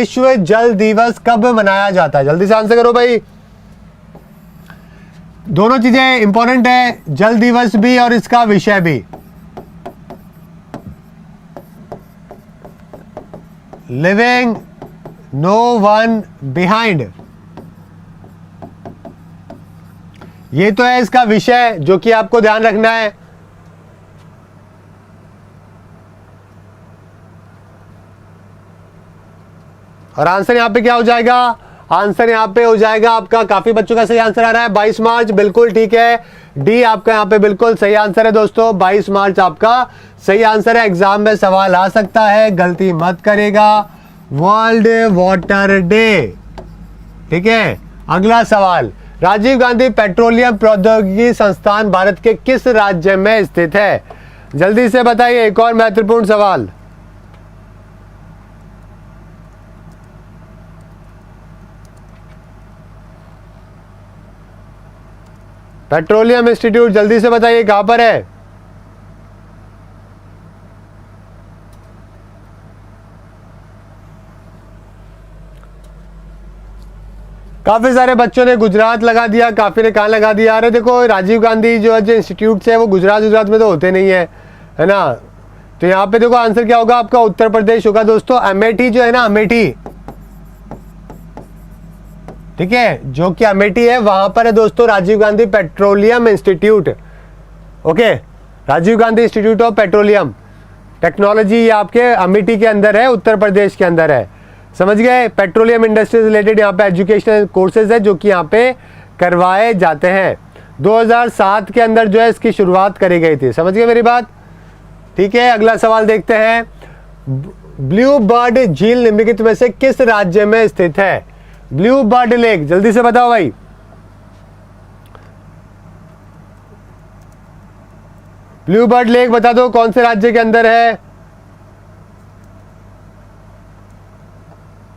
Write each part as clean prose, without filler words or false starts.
विश्व जल दिवस कब मनाया जाता है? जल्दी से आंसर करो भाई। दोनों चीजें इंपॉर्टेंट है, जल दिवस भी और इसका विषय भी। लिविंग नो वन बिहाइंड, ये तो है इसका विषय जो कि आपको ध्यान रखना है। और आंसर यहां पे क्या हो जाएगा? आंसर यहां पे हो जाएगा आपका, काफी बच्चों का सही आंसर आ रहा है 22 मार्च, बिल्कुल ठीक है। डी आपका यहां पे बिल्कुल सही आंसर है दोस्तों, 22 मार्च आपका सही आंसर है। एग्जाम में सवाल आ सकता है, गलती मत करेगा। वर्ल्ड वाटर डे, ठीक है। अगला सवाल, राजीव गांधी पेट्रोलियम प्रौद्योगिकी संस्थान भारत के किस राज्य में स्थित है? जल्दी से बताइए। एक और महत्वपूर्ण सवाल, पेट्रोलियम इंस्टीट्यूट, जल्दी से बताइए कहां पर है? काफी सारे बच्चों ने गुजरात लगा दिया, काफी ने कहां लगा दिया? अरे देखो, राजीव गांधी जो इंस्टीट्यूट है वो गुजरात में तो होते नहीं है ना। तो यहाँ पे देखो आंसर क्या होगा आपका? उत्तर प्रदेश होगा दोस्तों। अमेठी जो है ना, अमेठी, ठीक है, जो कि अमेठी है वहां पर है दोस्तों Rajiv Gandhi petroleum institute. Okay, Rajiv Gandhi institute of petroleum technology, ये आपके अमेठी के अंदर है, उत्तर प्रदेश के अंदर है। समझ गए? पेट्रोलियम इंडस्ट्री से रिलेटेड यहाँ पे एजुकेशनल कोर्सेज है जो कि यहाँ पे करवाए जाते हैं। 2007 के अंदर जो है इसकी शुरुआत करी गई थी। समझ गए मेरी बात? ठीक है, अगला सवाल देखते हैं। ब्लू बर्ड झील निम्नलिखित में से किस राज्य में स्थित है? ब्लू बर्ड लेक, जल्दी से बताओ भाई। ब्लू बर्ड लेक बता दो कौन से राज्य के अंदर है।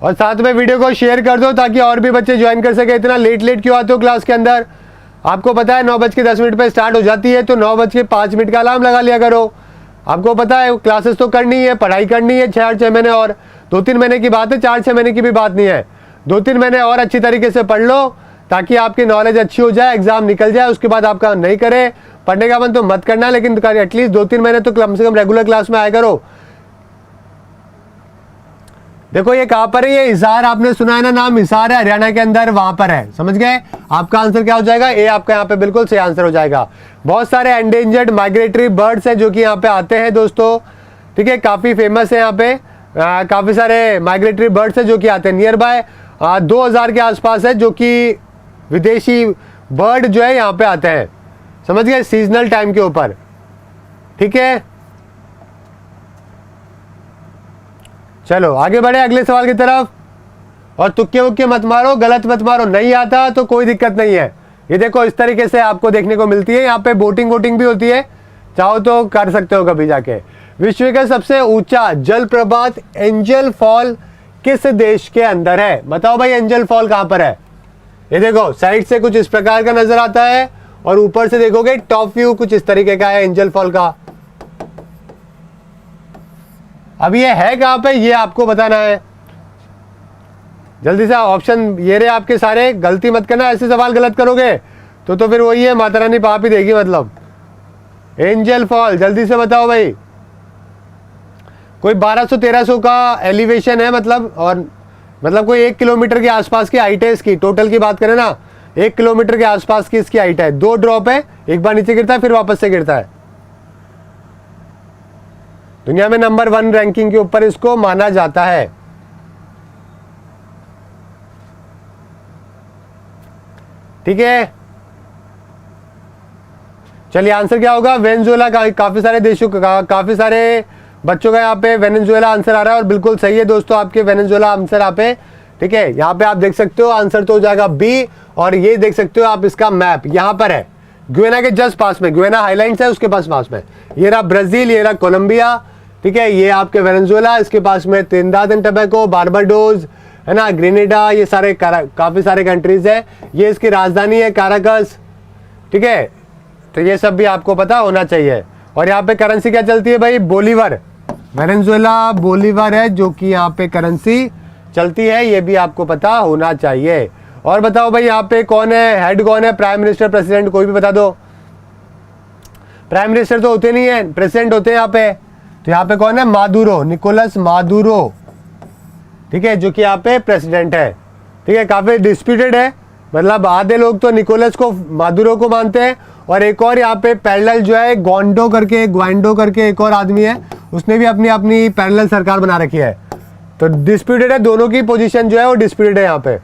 और साथ में वीडियो को शेयर कर दो ताकि और भी बच्चे ज्वाइन कर सके। इतना लेट क्यों आते हो क्लास के अंदर? आपको पता है 9:10 पे स्टार्ट हो जाती है, तो 9:05 का अलार्म लगा लिया करो। आपको पता है क्लासेस तो करनी है, पढ़ाई करनी है 6 महीने, और 2-3 महीने की बात है, 4-6 महीने की भी बात नहीं है। 2-3 महीने और अच्छी तरीके से पढ़ लो ताकि आपकी नॉलेज अच्छी हो जाए, एग्जाम निकल जाए। उसके बाद आपका नहीं करे पढ़ने का मन तो मत करना, लेकिन एटलीस्ट 2-3 महीने तो कम से कम रेगुलर क्लास में आया करो। देखो ये कहां पर है? ये हिसार, आपने सुना है ना नाम? हिसार है, हरियाणा के अंदर, वहां पर है। समझ गए? आपका आंसर क्या हो जाएगा? ए आपका यहाँ पे बिल्कुल सही आंसर हो जाएगा। बहुत सारे एंडेंजर्ड माइग्रेटरी बर्ड्स हैं जो कि यहाँ पे आते हैं दोस्तों, ठीक है, काफी फेमस है यहाँ पे। काफी सारे माइग्रेटरी बर्ड्स हैं जो कि आते हैं। नियर बाय 2000 के आसपास है जो कि विदेशी बर्ड जो है यहाँ पे आते हैं। समझ गए? सीजनल टाइम के ऊपर, ठीक है। चलो आगे बढ़े अगले सवाल की तरफ। और तुक्के वुक्के मत मारो, गलत मत मारो, नहीं आता तो कोई दिक्कत नहीं है। ये देखो इस तरीके से आपको देखने को मिलती है। यहाँ पे बोटिंग भी होती है, चाहो तो कर सकते हो कभी जाके। विश्व का सबसे ऊंचा जलप्रपात एंजल फॉल किस देश के अंदर है? बताओ भाई, एंजल फॉल कहां पर है? ये देखो साइड से कुछ इस प्रकार का नजर आता है और ऊपर से देखोगे टॉप व्यू कुछ इस तरीके का है एंजल फॉल का। अब ये है कहां पे, ये आपको बताना है। जल्दी से ऑप्शन ये रहे आपके सारे, गलती मत करना। ऐसे सवाल गलत करोगे तो फिर वही है, माता रानी पाप ही देगी। मतलब एंजल फॉल, जल्दी से बताओ भाई। कोई 1200-1300 का एलिवेशन है, मतलब, और मतलब कोई 1 किलोमीटर के आसपास की हाइट है इसकी। टोटल की बात करें ना, 1 किलोमीटर के आसपास की इसकी हाइट है। 2 ड्रॉप है, एक बार नीचे गिरता है फिर वापस से गिरता है। दुनिया में नंबर 1 रैंकिंग के ऊपर इसको माना जाता है। ठीक है, चलिए आंसर क्या होगा? वेनेजुएला का। काफी सारे देशों का, काफी सारे बच्चों का यहाँ पे वेनेजुएला आंसर आ रहा है और बिल्कुल सही है दोस्तों आपके वेनेजुएला आंसर यहाँ पे। ठीक है, यहाँ पे आप देख सकते हो आंसर तो हो जाएगा बी। और ये देख सकते हो आप इसका मैप यहाँ पर है, गुयाना के जस्ट पास में, गुयाना हाईलाइंस है उसके पास में। ये रहा ब्राजील, ये रहा कोलंबिया, ठीक है, ये आपके वेनेजुएला, इसके पास में त्रिनिदाद एंड टोबैगो, बारबाडोस, है ना, ग्रेनेडा, ये सारे काफी सारे कंट्रीज है। ये इसकी राजधानी है काराकस। ठीक है, तो ये सब भी आपको पता होना चाहिए। और यहाँ पे करेंसी क्या चलती है भाई? बोलीवर। वेनेजुएला बोलीवर है जो कि यहाँ पे करेंसी चलती है, ये भी आपको पता होना चाहिए। और बताओ भाई यहाँ पे कौन है, हेड कौन है, प्राइम मिनिस्टर, प्रेसिडेंट, कोई भी बता दो। प्राइम मिनिस्टर तो होते नहीं है, प्रेसिडेंट होते हैं यहाँ पे। तो यहाँ पे कौन है, मादुरो, निकोलस मादुरो, ठीक है, जो कि यहाँ पे प्रेसिडेंट है। ठीक है, काफी डिस्प्यूटेड है, मतलब आधे लोग तो निकोलस को, मादुरो को मानते हैं, और एक और यहाँ पे पैरेलल जो है ग्वांडो करके एक और आदमी है, उसने भी अपनी अपनी पैरेलल सरकार बना रखी है। तो डिस्प्यूटेड है, दोनों की पोजीशन जो है वो डिस्प्यूटेड है यहाँ पे,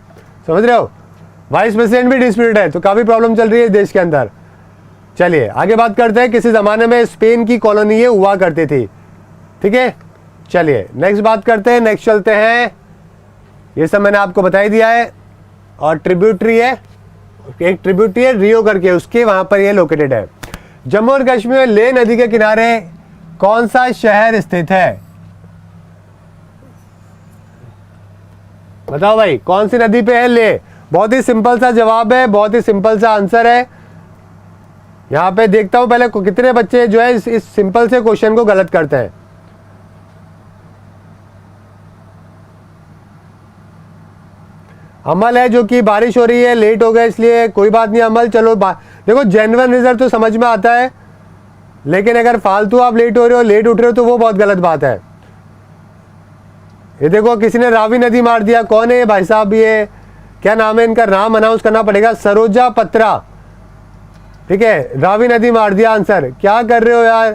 समझ रहे हो। वाइस प्रेसिडेंट भी डिस्प्यूटेड है, तो काफी प्रॉब्लम चल रही है देश के अंदर। चलिए आगे बात करते हैं, किसी जमाने में स्पेन की कॉलोनी ये हुआ करती थी। ठीक है, चलिए नेक्स्ट बात करते हैं, नेक्स्ट चलते हैं। ये सब मैंने आपको बता ही दिया है। और ट्रिब्यूटरी है, एक ट्रिब्यूटरी है रियो करके, उसके वहां पर ये लोकेटेड है। जम्मू और कश्मीर में ले नदी के किनारे कौन सा शहर स्थित है, बताओ भाई, कौन सी नदी पे है ले। बहुत ही सिंपल सा जवाब है, बहुत ही सिंपल सा आंसर है। यहां पे देखता हूं पहले कितने बच्चे जो है इस सिंपल से क्वेश्चन को गलत करते हैं। अमल है जो कि बारिश हो रही है, लेट हो गया इसलिए, कोई बात नहीं अमल, चलो देखो जेन्युइन रीजन तो समझ में आता है, लेकिन अगर फालतू आप लेट हो रहे हो, लेट उठ रहे हो, तो वो बहुत गलत बात है। ये देखो किसी ने रावी नदी मार दिया, कौन है ये भाई साहब, ये क्या नाम है इनका, नाम अनाउंस करना पड़ेगा, सरोजा पत्रा। ठीक है, रावी नदी मार दिया आंसर, क्या कर रहे हो यार,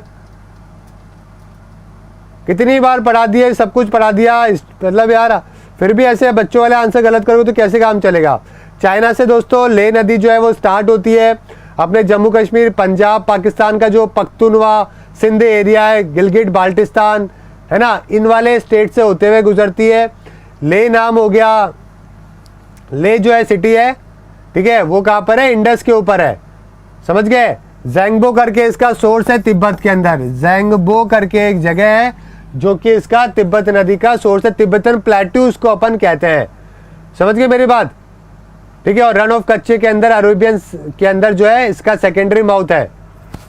कितनी बार पढ़ा दिया, सब कुछ पढ़ा दिया, मतलब यार फिर भी ऐसे बच्चों वाले आंसर गलत करोगे तो कैसे काम चलेगा। चाइना से दोस्तों ले नदी जो है वो स्टार्ट होती है, अपने जम्मू कश्मीर, पंजाब, पाकिस्तान का जो पख्तूनवा, सिंध एरिया है, गिलगिट बाल्टिस्तान है ना, इन वाले स्टेट से होते हुए गुजरती है। ले नाम हो गया, ले जो है सिटी है, ठीक है, वो कहाँ पर है, इंडस के ऊपर है, समझ गए। ज़ेंगबो करके इसका सोर्स है तिब्बत के अंदर, ज़ेंगबो करके एक जगह है जो कि इसका तिब्बत नदी का सोर्स है, तिब्बतन प्लेट्यू उसको अपन कहते हैं, समझ गए मेरी बात। ठीक है, और रन ऑफ कच्चे के अंदर, अरेबियन के अंदर जो है इसका सेकेंडरी माउथ है,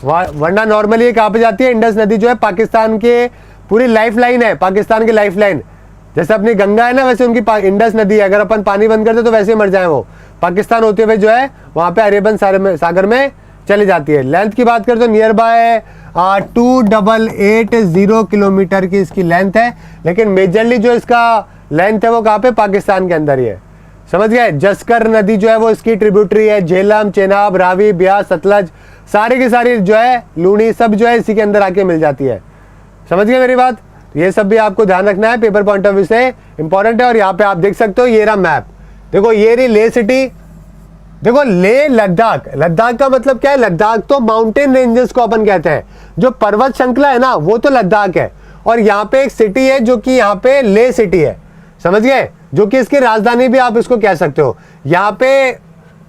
वरना नॉर्मली कहाँ पे जाती है, इंडस नदी जो है पाकिस्तान के पूरी लाइफ लाइन है, पाकिस्तान की लाइफ लाइन, जैसे अपनी गंगा है ना वैसे उनकी इंडस नदी है, अगर अपन पानी बंद कर दे तो वैसे ही मर जाए वो, पाकिस्तान होते हुए जो है वहाँ पे अरेबियन सागर में चली जाती है। लेंथ की बात करें तो नियर बाय 2880 किलोमीटर की इसकी लेंथ है, लेकिन मेजरली जो इसका लेंथ है वो कहाँ पे, पाकिस्तान के अंदर ही है, समझ गए। जस्कर नदी जो है वो इसकी ट्रिब्यूटरी है, झेलम, चेनाब, रावी, ब्यास, सतलज, सारी की सारी जो है लूनी सब जो है इसी के अंदर आके मिल जाती है, समझ गए मेरी बात। ये सब भी आपको ध्यान रखना है, पेपर पॉइंट ऑफ व्यू से इंपॉर्टेंट है। और यहाँ पे आप देख सकते हो ये रहा मैप, देखो ये रही ले सिटी, देखो ले लद्दाख, लद्दाख का मतलब क्या है, लद्दाख तो माउंटेन रेंजेस को अपन कहते हैं, जो पर्वत श्रृंखला है ना वो तो लद्दाख है। और यहाँ पे एक सिटी है जो कि यहाँ पे ले सिटी है, समझ गए, जो कि इसकी राजधानी भी आप इसको कह सकते हो। यहाँ पे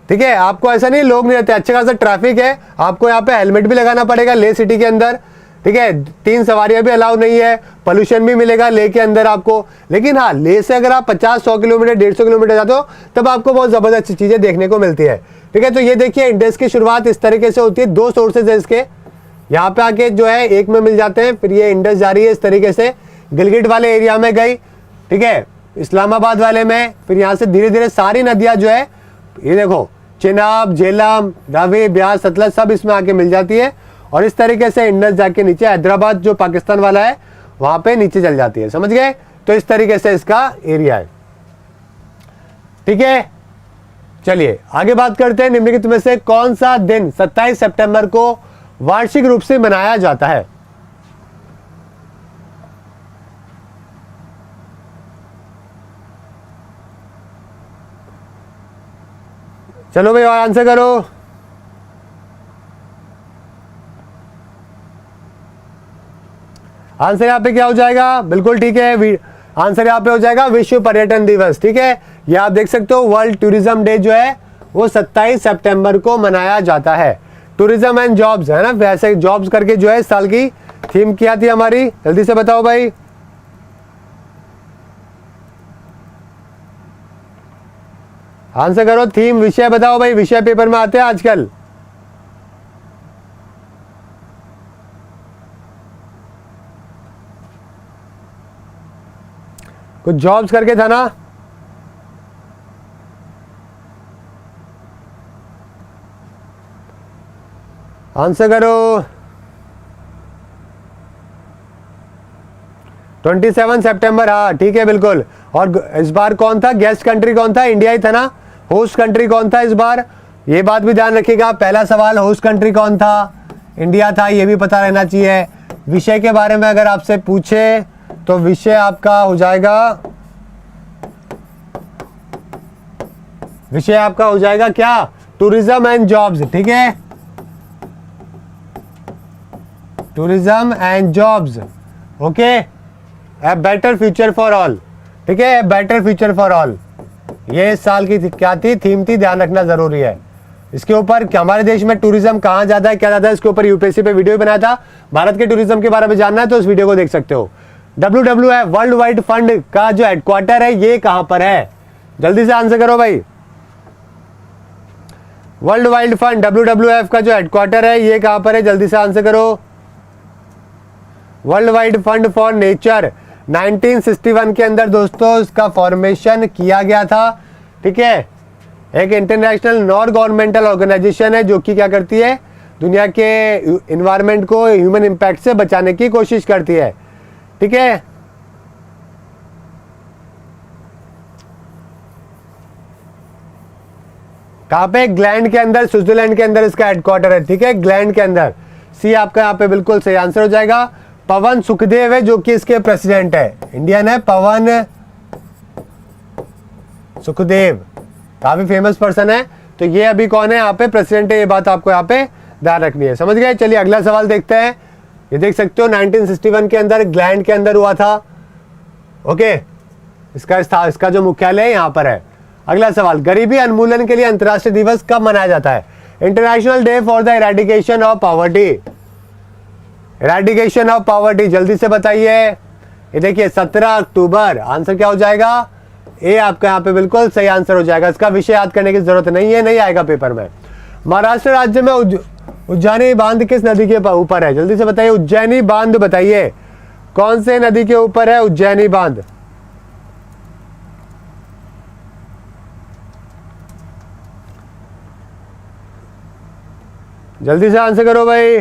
ठीक है, आपको ऐसा नहीं लोग नहीं रहते, अच्छे खासा ट्रैफिक है, आपको यहाँ पे हेलमेट भी लगाना पड़ेगा ले सिटी के अंदर, ठीक है, 3 सवारियां भी अलाउ नहीं है, पोल्यूशन भी मिलेगा ले के अंदर आपको। लेकिन हाँ, ले से अगर आप 50-100 किलोमीटर 150 किलोमीटर जाते हो तब आपको बहुत जबरदस्त चीजें देखने को मिलती है। ठीक है, तो ये देखिए इंडस की शुरुआत इस तरीके से होती है, 2 सोर्सेज है इसके, यहाँ पे आके जो है एक में मिल जाते हैं, फिर ये इंडस जा रही है इस तरीके से, गिलगिट वाले एरिया में गई, ठीक है, इस्लामाबाद वाले में, फिर यहाँ से धीरे धीरे सारी नदियां जो है ये देखो चेनाब, झेलम, रावी, ब्यास, सतलज सब इसमें आके मिल जाती है, और इस तरीके से इंडस जाके नीचे हैदराबाद जो पाकिस्तान वाला है वहां पे नीचे चल जाती है, समझ गए। तो इस तरीके से इसका एरिया है, ठीक है। चलिए आगे बात करते हैं, निम्नलिखित में से कौन सा दिन 27 सितंबर को वार्षिक रूप से मनाया जाता है। चलो भाई और आंसर करो। आंसर यहाँ पे क्या हो जाएगा, बिल्कुल ठीक है, आंसर यहाँ पे हो जाएगा विश्व पर्यटन दिवस। ठीक है, ये आप देख सकते हो वर्ल्ड टूरिज्म डे जो है वो 27 सितंबर को मनाया जाता है। टूरिज्म एंड जॉब्स है ना, वैसे जॉब्स करके जो है इस साल की थीम क्या थी हमारी, जल्दी से बताओ भाई। आंसर करो, थीम विषय बताओ भाई, विषय पेपर में आते हैं आजकल। कुछ जॉब्स करके था ना, आंसर करो। 27 सितंबर, हाँ ठीक है बिल्कुल। और इस बार कौन था गेस्ट कंट्री, कौन था? इंडिया ही था ना। होस्ट कंट्री कौन था इस बार, ये बात भी ध्यान रखिएगा। पहला सवाल होस्ट कंट्री कौन था? इंडिया था, ये भी पता रहना चाहिए। विषय के बारे में अगर आपसे पूछे तो विषय आपका हो जाएगा, विषय आपका हो जाएगा क्या? टूरिज्म एंड जॉब्स, ठीक है, tourism and jobs. Okay, a better future for all, ठीक है, a better future for all. ये इस साल की क्या थी, थीम थी, ध्यान रखना जरूरी है। इसके ऊपर हमारे देश में टूरिज्म कहाँ ज्यादा है, क्या ज्यादा है, इसके ऊपर यूपीएससी पे वीडियो बनाया था। भारत के टूरिज्म के बारे में जानना है तो उस वीडियो को देख सकते हो। WWF वर्ल्ड वाइड फंड का जो हेडक्वार्टर है ये कहां पर है? जल्दी से आंसर करो भाई। वर्ल्ड वाइड फंड WWF का जो हेडक्वार्टर है ये कहां पर है? जल्दी से आंसर करो। World wide fund for nature 1961 के अंदर दोस्तों इसका फॉर्मेशन किया गया था, ठीक है। एक इंटरनेशनल नॉन गवर्नमेंटल ऑर्गेनाइजेशन है जो कि क्या करती है, दुनिया के इन्वायरमेंट को ह्यूमन इंपैक्ट से बचाने की कोशिश करती है, ठीक है। कहां पे? ग्लैंड के अंदर, स्विट्जरलैंड के अंदर इसका हेडक्वार्टर है, ठीक है, ग्लैंड के अंदर। सी आपका यहाँ पे बिल्कुल सही आंसर हो जाएगा। पवन सुखदेव है जो कि इसके प्रेसिडेंट है, इंडियन है, पवन सुखदेव, काफी फेमस पर्सन है। तो ये अभी कौन है यहाँ पे? प्रेसिडेंट है, ये बात आपको यहाँ पे ध्यान रखनी है, समझ गए। चलिए अगला सवाल देखते हैं। ये देख सकते हो 1961 के अंदर ग्लैंड के अंदर हुआ था, ओके। इसका जो मुख्यालय यहाँ पर है। अगला सवाल, गरीबी उन्मूलन के लिए अंतर्राष्ट्रीय दिवस कब मनाया जाता है? International day for the eradication of poverty, eradication of poverty, जल्दी से बताइए। ये देखिए 17 अक्टूबर, आंसर क्या हो जाएगा? ए आपका यहाँ पे बिल्कुल सही आंसर हो जाएगा। इसका विषय याद करने की जरूरत नहीं है, नहीं आएगा पेपर में। महाराष्ट्र राज्य में उज्जैनी बांध किस नदी के ऊपर है? जल्दी से बताइए। उज्जैनी बांध बताइए, कौन से नदी के ऊपर है उज्जैनी बांध? जल्दी से आंसर करो भाई।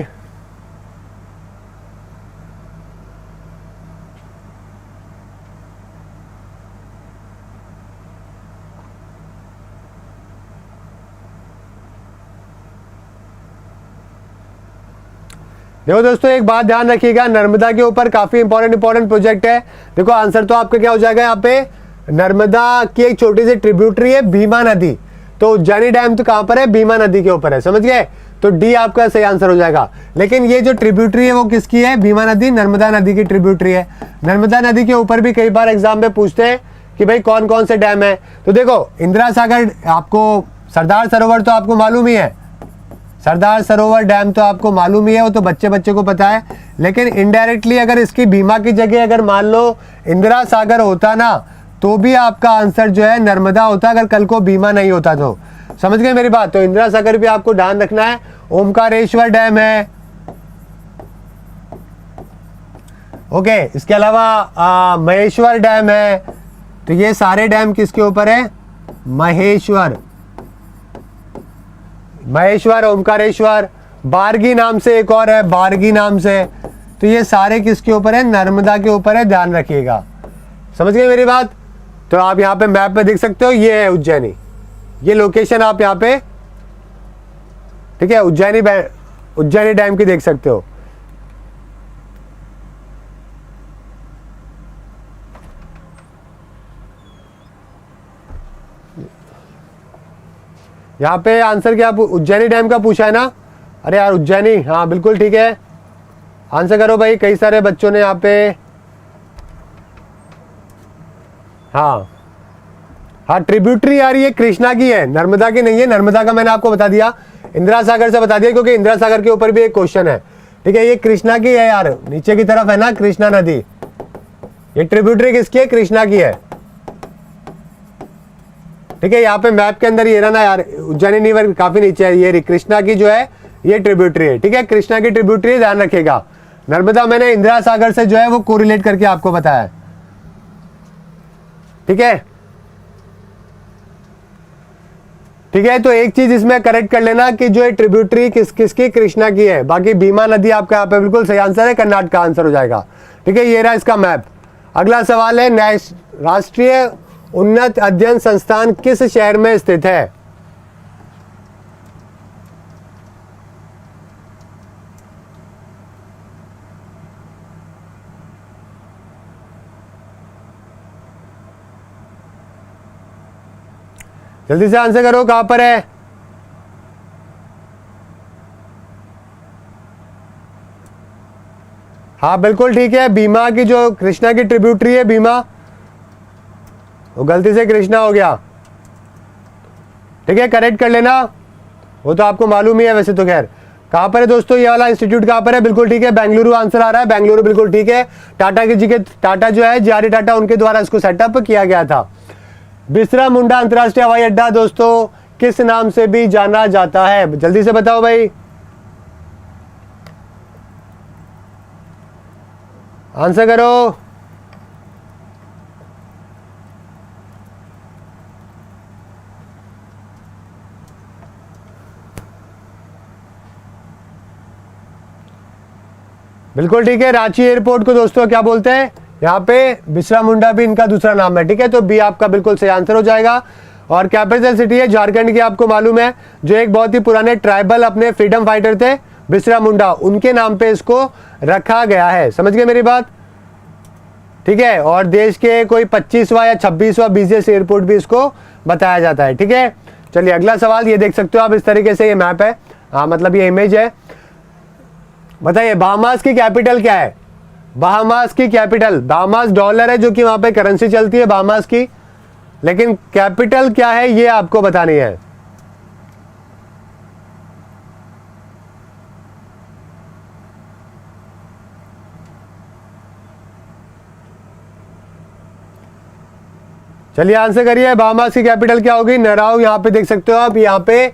देखो दोस्तों एक बात ध्यान रखिएगा, नर्मदा के ऊपर काफी इंपॉर्टेंट प्रोजेक्ट है। देखो आंसर तो आपका क्या हो जाएगा यहाँ पे, नर्मदा की एक छोटी सी ट्रिब्यूटरी है भीमा नदी। तो उज्जैनी डैम तो कहां पर है? भीमा नदी के ऊपर है, समझ गए। तो डी आपका सही आंसर हो जाएगा। लेकिन ये जो ट्रिब्यूटरी है वो किसकी है? भीमा नदी, नर्मदा नदी की ट्रिब्यूटरी है। नर्मदा नदी के ऊपर भी कई बार एग्जाम में पूछते हैं कि भाई कौन कौन से डैम है। तो देखो इंदिरा सागर, आपको सरदार सरोवर तो आपको मालूम ही है, सरदार सरोवर डैम तो आपको मालूम ही है, वो तो बच्चे को पता है। लेकिन इनडायरेक्टली अगर इसकी भीमा की जगह अगर मान लो इंदिरा सागर होता ना, तो भी आपका आंसर जो है नर्मदा होता, अगर कल को भीमा नहीं होता तो। समझ गए मेरी बात? तो इंदिरा सागर भी आपको ध्यान रखना है। ओमकारेश्वर डैम है, ओके। इसके अलावा महेश्वर डैम है। तो ये सारे डैम किसके ऊपर है? महेश्वर, महेश्वर, ओमकारेश्वर, बारगी नाम से एक और है, बारगी नाम से। तो ये सारे किसके ऊपर है? नर्मदा के ऊपर है, ध्यान रखिएगा। समझ गए मेरी बात? तो आप यहाँ पे मैप में देख सकते हो, ये है उज्जैनी, ये लोकेशन आप यहाँ पे, ठीक है, उज्जैनी डैम की देख सकते हो। यहाँ पे आंसर क्या उज्जैनी डैम का पूछा है ना? अरे यार उज्जैनी, हाँ बिल्कुल ठीक है, आंसर करो भाई। कई सारे बच्चों ने यहाँ पे हाँ ट्रिब्यूटरी यार ये कृष्णा की है, नर्मदा की नहीं है। नर्मदा का मैंने आपको बता दिया, इंदिरा सागर से बता दिया, क्योंकि इंदिरा सागर के ऊपर भी एक क्वेश्चन है, ठीक है। ये कृष्णा की है यार, नीचे की तरफ है ना कृष्णा नदी। ये ट्रिब्यूटरी किसकी है? कृष्णा की है, ठीक है। यहाँ पे मैप के अंदर ये रहा ना यार, उज्जैनी रिवर काफी नीचे है, ये कृष्णा की जो है ये ट्रिब्यूटरी है, ठीक है। कृष्णा की ट्रिब्यूटरी, ध्यान रखिएगा। नर्मदा मैंने इंदिरा सागर से जो है वो कोरिलेट करके आपको बताया, ठीक है। ठीक है, तो एक चीज इसमें करेक्ट कर लेना कि जो ट्रिब्यूटरी किसकी, कृष्णा की है। बाकी भीमा नदी आपका यहाँ पे बिल्कुल सही आंसर है, कर्नाटक का आंसर हो जाएगा। ठीक है, ये रहा इसका मैप। अगला सवाल है, राष्ट्रीय उन्नत अध्ययन संस्थान किस शहर में स्थित है? जल्दी से आंसर करो, कहां पर है? हाँ बिल्कुल ठीक है, भीमा की जो कृष्णा की ट्रिब्यूटरी है भीमा, वो गलती से कृष्णा हो गया। ठीक है, करेक्ट कर लेना, वो तो आपको मालूम ही है वैसे तो। खैर कहां पर है दोस्तों ये वाला इंस्टीट्यूट, कहां पर है? बिल्कुल ठीक है, बेंगलुरु आंसर आ रहा है, बेंगलुरु बिल्कुल ठीक है। टाटा की जी के, टाटा जो है जे.आर.डी. टाटा, उनके द्वारा इसको सेटअप किया गया था। बिरसा मुंडा अंतरराष्ट्रीय हवाई अड्डा दोस्तों किस नाम से भी जाना जाता है? जल्दी से बताओ भाई, आंसर करो। बिल्कुल ठीक है, रांची एयरपोर्ट को दोस्तों क्या बोलते हैं? यहाँ पे बिरसा मुंडा भी इनका दूसरा नाम है। ठीक है, तो बी आपका बिल्कुल सही आंसर हो जाएगा। और कैपिटल सिटी है झारखंड की, आपको मालूम है, जो एक बहुत ही पुराने ट्राइबल अपने फ्रीडम फाइटर थे बिरसा मुंडा, उनके नाम पे इसको रखा गया है। समझ गए मेरी बात? ठीक है, और देश के कोई 25वां या 26वां बिजिएस्ट एयरपोर्ट भी इसको बताया जाता है। ठीक है, चलिए अगला सवाल, ये देख सकते हो आप इस तरीके से, ये मैप है, हाँ मतलब ये इमेज है। बताइए बहामास की कैपिटल क्या है? बहामास की कैपिटल, बहामास डॉलर है जो कि वहां पे करेंसी चलती है बहामास की, लेकिन कैपिटल क्या है ये आपको बतानी है। चलिए आंसर करिए, बहामास की कैपिटल क्या होगी? नराउ, यहाँ पे देख सकते हो आप, यहाँ पे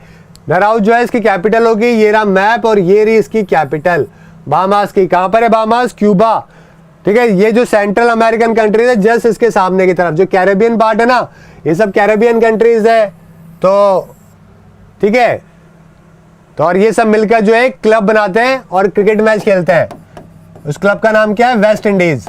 नराउ जो है इसकी कैपिटल होगी। ये रहा मैप और ये रही इसकी कैपिटल बहामास की। कहां पर है बहामास? क्यूबा। ठीक है, ये जो सेंट्रल अमेरिकन कंट्रीज है जस्ट इसके सामने की तरफ, जो कैरेबियन पार्ट है ना, ये सब कैरेबियन कंट्रीज है। तो ठीक है, तो और ये सब मिलकर जो है क्लब बनाते हैं और क्रिकेट मैच खेलते हैं। उस क्लब का नाम क्या है? West Indies.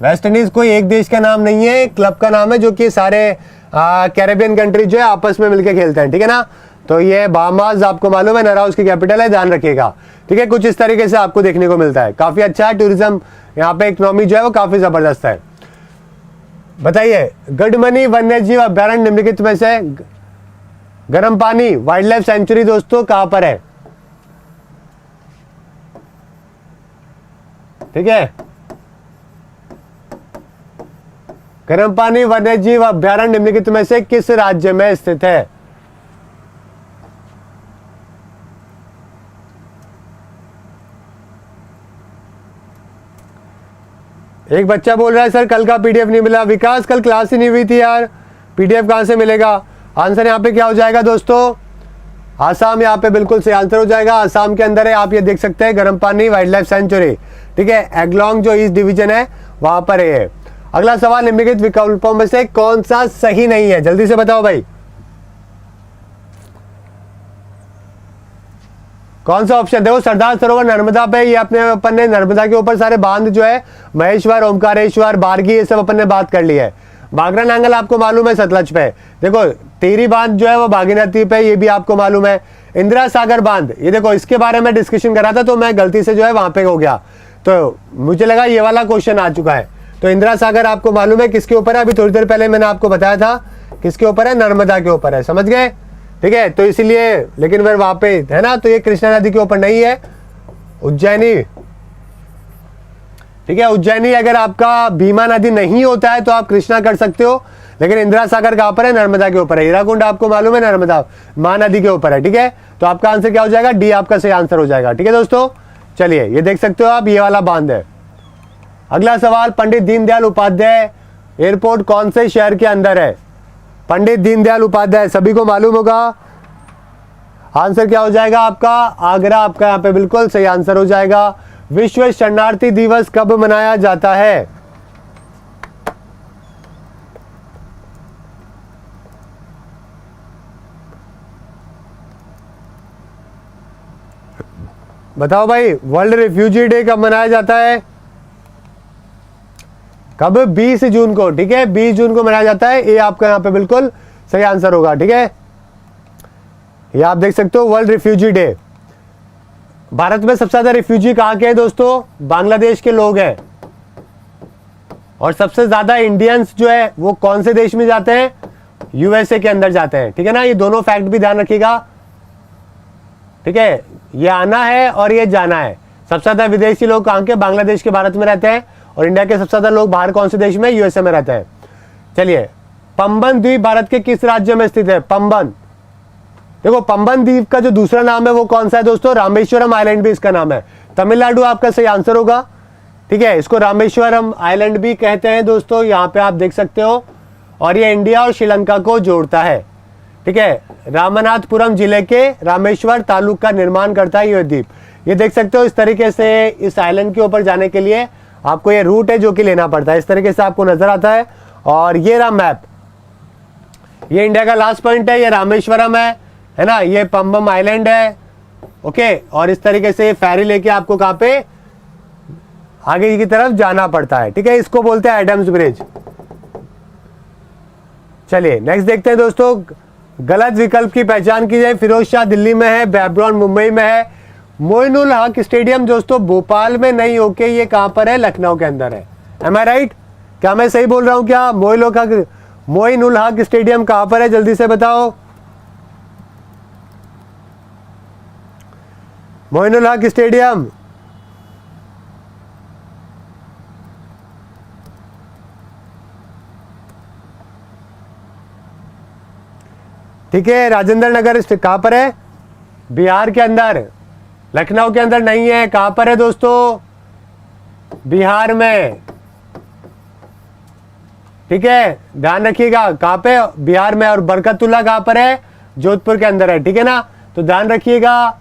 वेस्ट इंडीज कोई एक देश का नाम नहीं है, क्लब का नाम है, जो कि सारे कैरेबियन कंट्री जो है आपस में मिलकर खेलते हैं। ठीक है ना, तो ये बहामास आपको मालूम है नराउ उसकी कैपिटल है, ध्यान रखिएगा। ठीक है, कुछ इस तरीके से आपको देखने को मिलता है, काफी अच्छा है। टूरिज्म यहाँ पे इकोनॉमी जो है वो काफी जबरदस्त है। बताइए गढ़मनी वन्यजीव अभ्यारण्य निम्नलिखित में से गर्म पानी वाइल्ड लाइफ सेंचुरी दोस्तों कहां पर है? ठीक है, गर्म पानी वन्यजीव अभ्यारण्य निम्नलिखित में से किस राज्य में स्थित है? एक बच्चा बोल रहा है सर कल का पीडीएफ नहीं मिला। विकास कल क्लास ही नहीं हुई थी यार, पीडीएफ कहां से मिलेगा? आंसर यहाँ पे क्या हो जाएगा दोस्तों? आसाम यहाँ पे बिल्कुल सही आंसर हो जाएगा। आसाम के अंदर है, आप ये देख सकते हैं गर्म पानी वाइल्ड लाइफ सेंचुरी। ठीक है, एग्लोंग जो ईस्ट डिवीजन है वहां पर है। अगला सवाल, निम्नलिखित विकल्पों में से कौन सा सही नहीं है? जल्दी से बताओ भाई, कौन सा ऑप्शन? देखो सरदार सरोवर नर्मदा पे, ये अपने अपन ने नर्मदा के ऊपर सारे बांध जो है महेश्वर, ओमकारेश्वर, बारगी, ये सब अपन ने बात कर ली है। बागरा नांगल आपको मालूम है सतलज पे। देखो टेरी बांध जो है वो भागीरथी पे, ये भी आपको मालूम है। इंदिरा सागर बांध, ये देखो इसके बारे में डिस्कशन करा था तो मैं गलती से जो है वहां पे हो गया, तो मुझे लगा ये वाला क्वेश्चन आ चुका है। तो इंदिरा सागर आपको मालूम है किसके ऊपर है? अभी थोड़ी देर पहले मैंने आपको बताया था किसके ऊपर है, नर्मदा के ऊपर है। समझ गए? ठीक है, तो इसलिए, लेकिन फिर वहां पे है ना, तो ये कृष्णा नदी के ऊपर नहीं है, उज्जैनी। ठीक है, उज्जैनी अगर आपका भीमा नदी नहीं होता है तो आप कृष्णा कर सकते हो, लेकिन इंदिरा सागर कहां पर है? नर्मदा के ऊपर है। हीराकुंड आपको मालूम है नर्मदा महानदी के ऊपर है। ठीक है, तो आपका आंसर क्या हो जाएगा? डी आपका सही आंसर हो जाएगा। ठीक है दोस्तों, चलिए ये देख सकते हो आप, ये वाला बांध है। अगला सवाल, पंडित दीनदयाल उपाध्याय एयरपोर्ट कौन से शहर के अंदर है? पंडित दीनदयाल उपाध्याय सभी को मालूम होगा। आंसर क्या हो जाएगा आपका? आगरा आपका यहाँ पे बिल्कुल सही आंसर हो जाएगा। विश्व शरणार्थी दिवस कब मनाया जाता है? बताओ भाई, वर्ल्ड रिफ्यूजी डे कब मनाया जाता है? कब? 20 जून को, ठीक है, 20 जून को मनाया जाता है। ये आपका यहाँ पे बिल्कुल सही आंसर होगा, ठीक है। ये आप देख सकते हो, वर्ल्ड रिफ्यूजी डे। भारत में सबसे ज्यादा रिफ्यूजी कहाँ के हैं दोस्तों? बांग्लादेश के लोग हैं। और सबसे ज्यादा इंडियंस जो है वो कौन से देश में जाते हैं? यूएसए के अंदर जाते हैं, ठीक है ना। ये दोनों फैक्ट भी ध्यान रखिएगा, ठीक है। ये आना है और ये जाना है। सबसे ज्यादा विदेशी लोग कहाँ के? बांग्लादेश के, भारत में रहते हैं। और इंडिया के सबसे ज्यादा लोग बाहर कौन से देश में? यूएसए में रहते हैं। चलिए, पंबन द्वीप भारत के किस राज्य में स्थित है? पंबन, देखो पंबन द्वीप का जो दूसरा नाम है वो कौन सा है दोस्तों? रामेश्वरम आइलैंड भी इसका नाम है। तमिलनाडु आपका सही आंसर होगा, ठीक है। इसको रामेश्वरम आइलैंड भी कहते हैं दोस्तों, यहाँ पे आप देख सकते हो। और ये इंडिया और श्रीलंका को जोड़ता है, ठीक है। रामनाथपुरम जिले के रामेश्वर तालुक का निर्माण करता है ये द्वीप। ये देख सकते हो, इस तरीके से इस आइलैंड के ऊपर जाने के लिए आपको ये रूट है जो कि लेना पड़ता है। इस तरीके से आपको नजर आता है। और ये रहा मैप, ये इंडिया का लास्ट पॉइंट है, ये रामेश्वरम है ना, ये पंबम आइलैंड है, ओके। और इस तरीके से फेरी लेके आपको कहाँ पे आगे की तरफ जाना पड़ता है, ठीक है। इसको बोलते हैं एडम्स ब्रिज। चलिए नेक्स्ट देखते हैं दोस्तों। गलत विकल्प की पहचान की जाए। फिरोज शाह दिल्ली में है, बैब्रॉन मुंबई में है, मोइनुल हक स्टेडियम दोस्तों भोपाल में नहीं होके ये कहां पर है? लखनऊ के अंदर है। एम आई राइट? क्या मैं सही बोल रहा हूं क्या? मोइनुल हक स्टेडियम कहां पर है? जल्दी से बताओ। मोइनुल हक स्टेडियम, ठीक है, राजेंद्र नगर कहां पर है? बिहार के अंदर, लखनऊ के अंदर नहीं है। कहां पर है दोस्तों? बिहार में, ठीक है, ध्यान रखिएगा। कहां पे? बिहार में। और बरकतुल्ला कहां पर है? जोधपुर के अंदर है, ठीक है ना। तो ध्यान रखिएगा,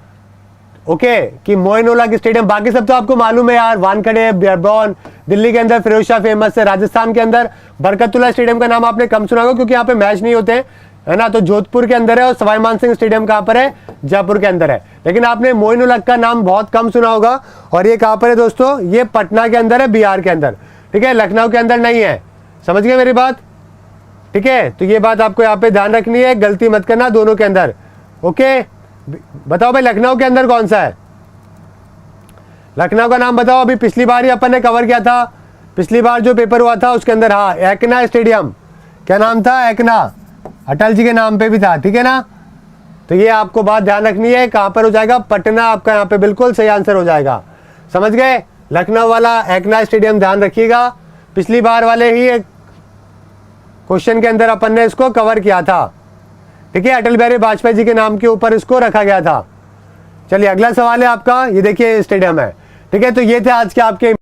ओके, कि मोइनुल हक स्टेडियम। बाकी सब तो आपको मालूम है यार, वानखेड़े, बैरबॉन, दिल्ली के अंदर फिरोज शाह फेमस है, राजस्थान के अंदर बरकतुल्ला स्टेडियम का नाम आपने कम सुना होगा क्योंकि यहाँ पे मैच नहीं होते, है ना। तो जोधपुर के अंदर है। और सवाई मान सिंह स्टेडियम कहां पर है? जयपुर के अंदर है। लेकिन आपने मोइनुल हक का नाम बहुत कम सुना होगा। और ये कहां पर है दोस्तों? ये पटना के अंदर है, बिहार के अंदर, ठीक है, लखनऊ के अंदर नहीं है। समझ गए मेरी बात? ठीक है, तो ये बात आपको यहाँ पे ध्यान रखनी है, गलती मत करना दोनों के अंदर, ओके। बताओ भाई, लखनऊ के अंदर कौन सा है? लखनऊ का नाम बताओ। अभी पिछली बार ही अपन ने कवर किया था, पिछली बार जो पेपर हुआ था उसके अंदर, हाँ, एकना स्टेडियम। क्या नाम था? एकना, अटल जी के नाम पे भी था, ठीक है ना। तो ये आपको बात ध्यान रखनी है। कहां पर हो जाएगा? पटना आपका यहाँ पे बिल्कुल सही आंसर हो जाएगा। समझ गए? लखनऊ वाला एकना स्टेडियम ध्यान रखिएगा। पिछली बार वाले ही एक क्वेश्चन के अंदर अपन ने इसको कवर किया था, ठीक है। अटल बिहारी वाजपेयी जी के नाम के ऊपर इसको रखा गया था। चलिए अगला सवाल है आपका। ये देखिए स्टेडियम है, ठीक है। तो ये थे आज के आपके